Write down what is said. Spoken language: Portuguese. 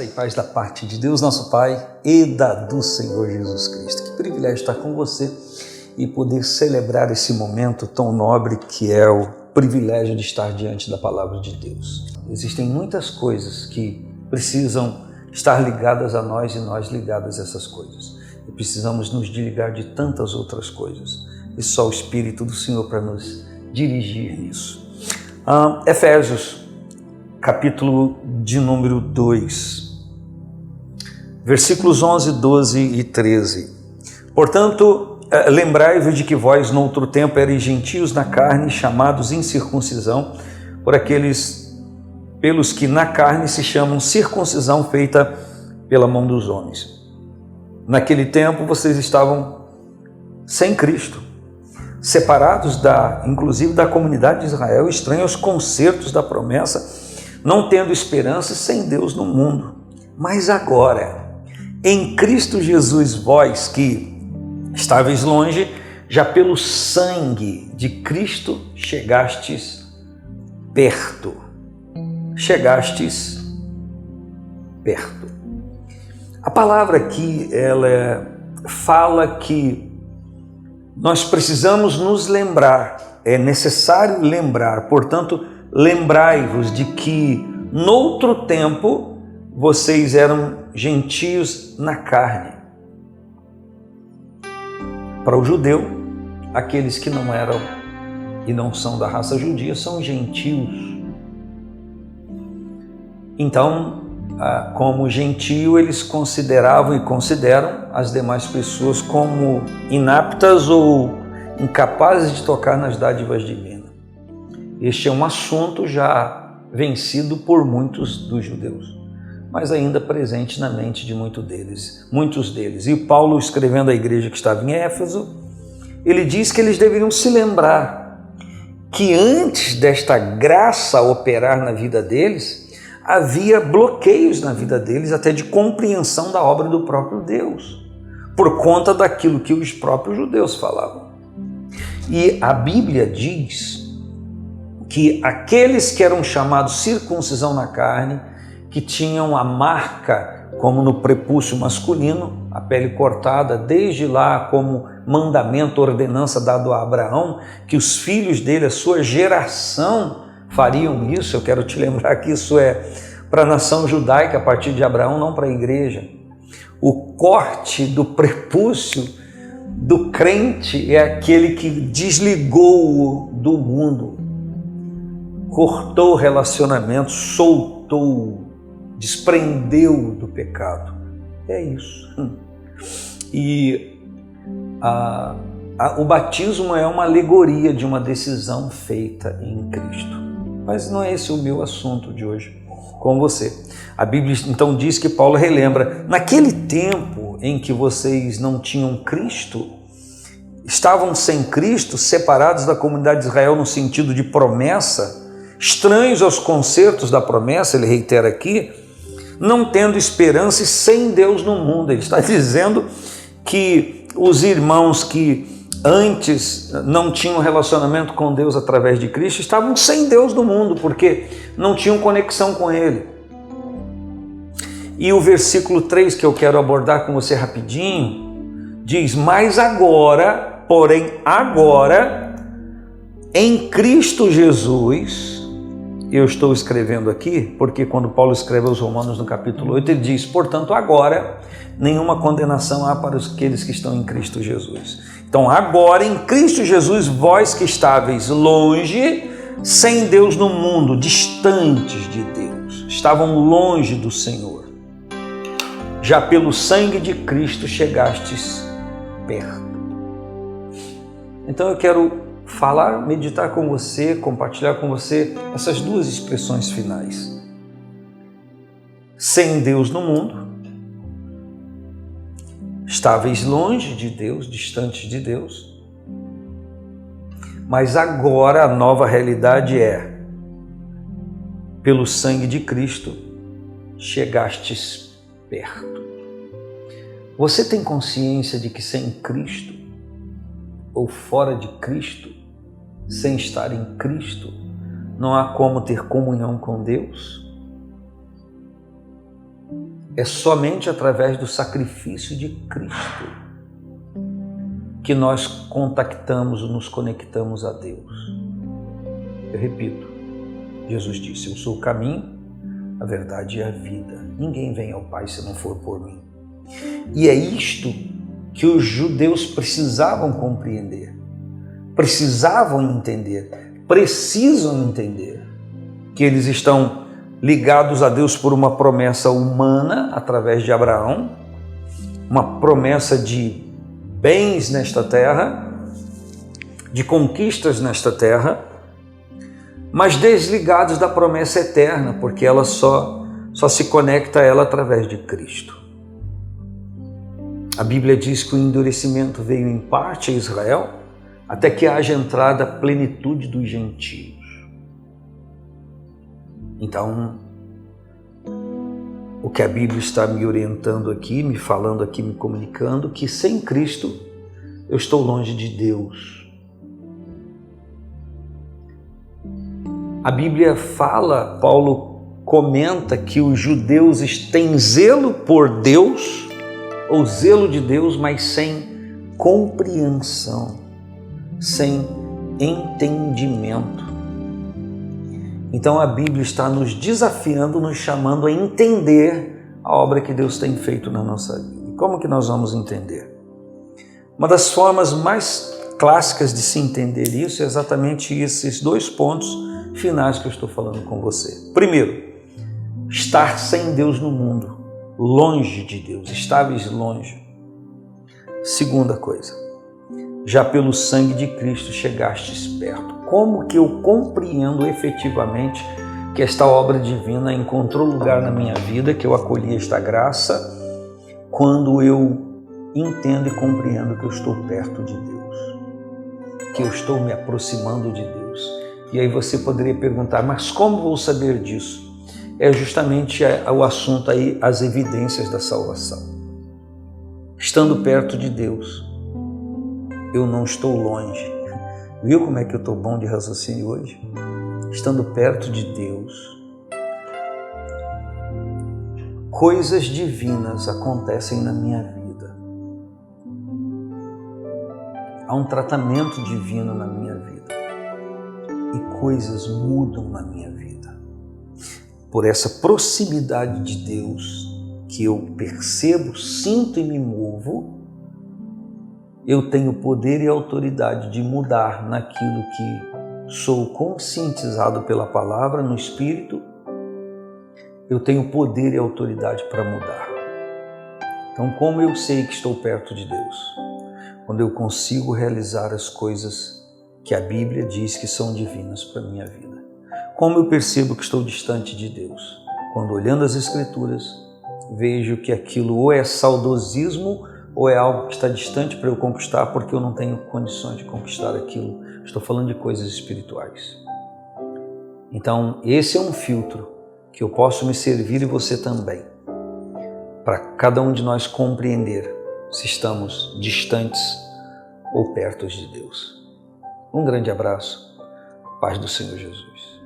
Graça e paz da parte de Deus, nosso Pai, e do Senhor Jesus Cristo. Que privilégio estar com você e poder celebrar esse momento tão nobre que é o privilégio de estar diante da Palavra de Deus. Existem muitas coisas que precisam estar ligadas a nós e nós ligadas a essas coisas. E precisamos nos desligar de tantas outras coisas. E só o Espírito do Senhor para nos dirigir nisso. Efésios, capítulo de número 2, versículos 11, 12 e 13. Portanto, lembrai-vos de que vós, no outro tempo, erais gentios na carne, chamados incircuncisão, por aqueles pelos que na carne se chamam circuncisão feita pela mão dos homens. Naquele tempo, vocês estavam sem Cristo, separados inclusive da comunidade de Israel, estranhos aos concertos da promessa, não tendo esperança, sem Deus no mundo. Mas agora, em Cristo Jesus, vós que estáveis longe, já pelo sangue de Cristo chegastes perto. Chegastes perto. A palavra aqui, ela fala que nós precisamos nos lembrar, é necessário lembrar, portanto, lembrai-vos de que noutro tempo vocês eram gentios na carne. Para o judeu, aqueles que não eram e não são da raça judia são gentios. Então, como gentio, eles consideravam e consideram as demais pessoas como inaptas ou incapazes de tocar nas dádivas divinas. Este é um assunto já vencido por muitos dos judeus, mas ainda presente na mente de muitos deles. E Paulo, escrevendo à igreja que estava em Éfeso, ele diz que eles deveriam se lembrar que antes desta graça operar na vida deles, havia bloqueios na vida deles até de compreensão da obra do próprio Deus, por conta daquilo que os próprios judeus falavam. E a Bíblia diz que aqueles que eram chamados circuncisão na carne, que tinham a marca, como no prepúcio masculino, a pele cortada, desde lá como mandamento, ordenança dado a Abraão, que os filhos dele, a sua geração, fariam isso. Eu quero te lembrar que isso é para a nação judaica a partir de Abraão, não para a igreja. O corte do prepúcio do crente é aquele que desligou do mundo, cortou o relacionamento, soltou, desprendeu do pecado. É isso. E o batismo é uma alegoria de uma decisão feita em Cristo. Mas não é esse o meu assunto de hoje com você. A Bíblia então diz que Paulo relembra, naquele tempo em que vocês não tinham Cristo, estavam sem Cristo, separados da comunidade de Israel no sentido de promessa, estranhos aos concertos da promessa, ele reitera aqui, não tendo esperança e sem Deus no mundo. Ele está dizendo que os irmãos que antes não tinham relacionamento com Deus através de Cristo estavam sem Deus no mundo, porque não tinham conexão com Ele. E o versículo 3 que eu quero abordar com você rapidinho, diz, mas agora, porém agora, em Cristo Jesus, eu estou escrevendo aqui, porque quando Paulo escreve aos Romanos no capítulo 8, ele diz, portanto agora, nenhuma condenação há para aqueles que estão em Cristo Jesus. Então agora, em Cristo Jesus, vós que estáveis longe, sem Deus no mundo, distantes de Deus, estavam longe do Senhor, já pelo sangue de Cristo chegastes perto. Então eu quero falar, meditar com você, compartilhar com você essas duas expressões finais. Sem Deus no mundo, estáveis longe de Deus, distantes de Deus, mas agora a nova realidade é, pelo sangue de Cristo, chegastes perto. Você tem consciência de que sem Cristo, ou fora de Cristo, sem estar em Cristo, não há como ter comunhão com Deus? É somente através do sacrifício de Cristo que nós contactamos, nos conectamos a Deus. Eu repito, Jesus disse: eu sou o caminho, a verdade e a vida. Ninguém vem ao Pai se não for por mim. E é isto que os judeus precisavam compreender, precisavam entender, precisam entender, que eles estão ligados a Deus por uma promessa humana através de Abraão, uma promessa de bens nesta terra, de conquistas nesta terra, mas desligados da promessa eterna, porque ela só se conecta a ela através de Cristo. A Bíblia diz que o endurecimento veio em parte a Israel, até que haja entrada a plenitude dos gentios. Então, o que a Bíblia está me orientando aqui, me falando aqui, me comunicando, que sem Cristo eu estou longe de Deus. A Bíblia fala, Paulo comenta que os judeus têm zelo por Deus, ou zelo de Deus, mas sem compreensão, sem entendimento. Então a Bíblia está nos desafiando, nos chamando a entender a obra que Deus tem feito na nossa vida. E como que nós vamos entender? Uma das formas mais clássicas de se entender isso é exatamente esses dois pontos finais que eu estou falando com você. Primeiro, estar sem Deus no mundo, longe de Deus, estáveis longe. Segunda coisa, já pelo sangue de Cristo chegastes perto. Como que eu compreendo efetivamente que esta obra divina encontrou lugar na minha vida, que eu acolhi esta graça, quando eu entendo e compreendo que eu estou perto de Deus, que eu estou me aproximando de Deus. E aí você poderia perguntar, mas como vou saber disso? É justamente o assunto aí, as evidências da salvação. Estando perto de Deus, eu não estou longe. Viu como é que eu estou bom de raciocínio hoje? Estando perto de Deus, coisas divinas acontecem na minha vida. Há um tratamento divino na minha vida. E coisas mudam na minha vida. Por essa proximidade de Deus, que eu percebo, sinto e me movo, eu tenho poder e autoridade de mudar naquilo que sou conscientizado pela palavra, no Espírito. Eu tenho poder e autoridade para mudar. Então, como eu sei que estou perto de Deus? Quando eu consigo realizar as coisas que a Bíblia diz que são divinas para a minha vida. Como eu percebo que estou distante de Deus? Quando, olhando as Escrituras, vejo que aquilo ou é saudosismo ou é algo que está distante para eu conquistar porque eu não tenho condições de conquistar aquilo. Estou falando de coisas espirituais. Então, esse é um filtro que eu posso me servir e você também, para cada um de nós compreender se estamos distantes ou perto de Deus. Um grande abraço, paz do Senhor Jesus.